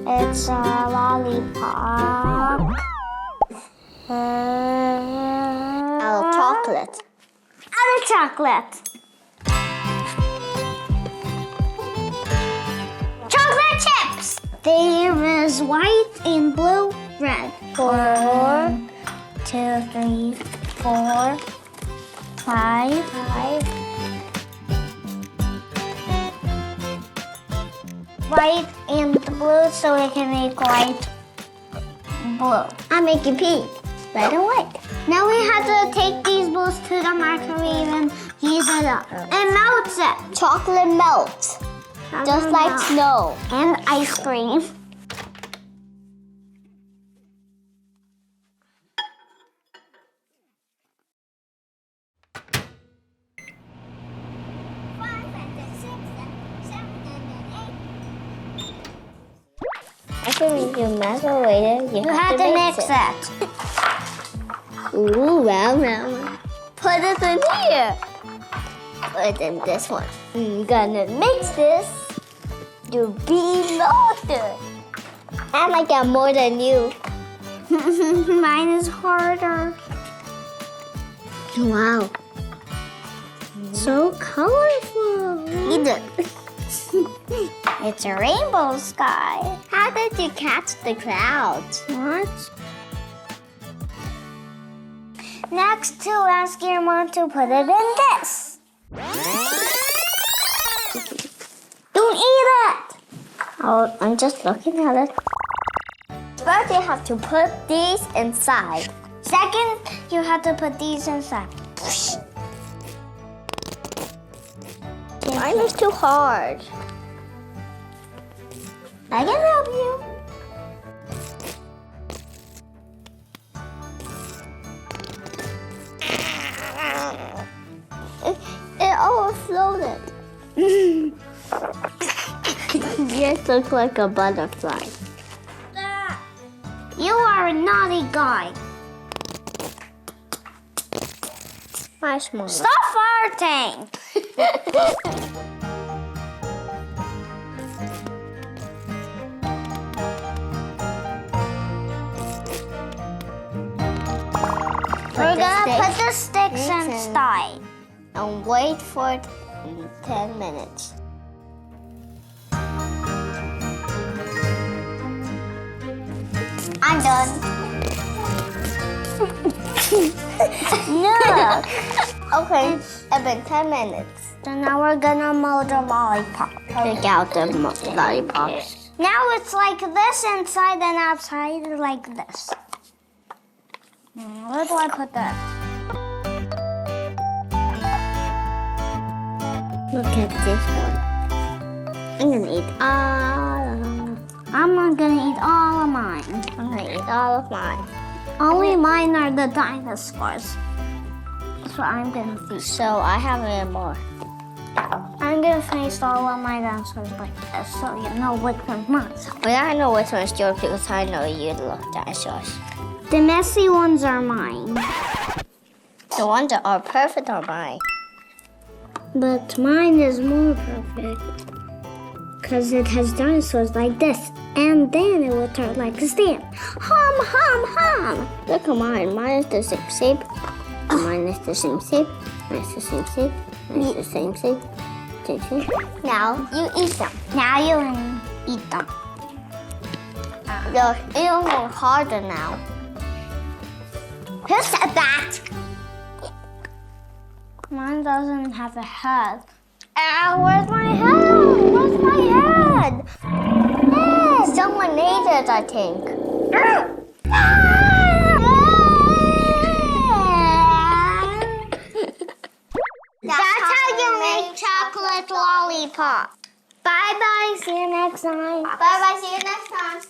It's a lollipop. Out of chocolate. Other chocolate. Chocolate chips. There is white and blue, red. 1, 2, 3, 4, 5. White and blue, so we can make white, blue. I'm making pink. Red and white. Now we have to take these blues to the microwave and heat it up. And melt it. Chocolate melts. Just like snow. And ice cream. After you microwave it, you have to mix it. Ooh, well. Put it in here. Put it in this one. I'm gonna mix this to be melted. And I got more than you. Mine is harder. Wow. So colorful. Eat it. It's a rainbow sky. How did you catch the clouds? What? Next, to ask your mom to put it in this. Don't eat it. Oh, I'm just looking at it. First, you have to put these inside. Second, you have to put these inside. Mine is too hard. I can help you. It overflowed. Yours looks like a butterfly. You are a naughty guy. My small. Stop farting. We're gonna put the sticks inside. And wait for 10 minutes. I'm done. No. Okay, it's been 10 minutes. So now we're gonna mold the lollipop. Take out the lollipops. Now it's like this inside and outside like this. Where do I put that? Look at this one. I'm gonna eat all of them. I'm not gonna eat all of mine. I'm gonna eat all of mine. Only mine are the dinosaurs. So I'm gonna feast. So I have any more. I'm gonna feast all of my dinosaurs like this so you know which one's mine. But I know which one's yours because I know you love dinosaurs. The messy ones are mine. The ones that are perfect are mine. But mine is more perfect. Because it has dinosaurs like this. And then it will turn like a stamp. Hum, hum, hum. Look at mine. Mine is the same shape. Mine is the same shape. Mine is the same shape. Mine is the same shape. Same shape. Now you eat them. Now you can eat them. They're even more harder now. Who said that? Mine doesn't have a head. Where's my head? Where's my head? Yes, someone ate it, I think. That's how you make chocolate lollipop. Bye-bye. See you next time. Bye-bye. See you next time.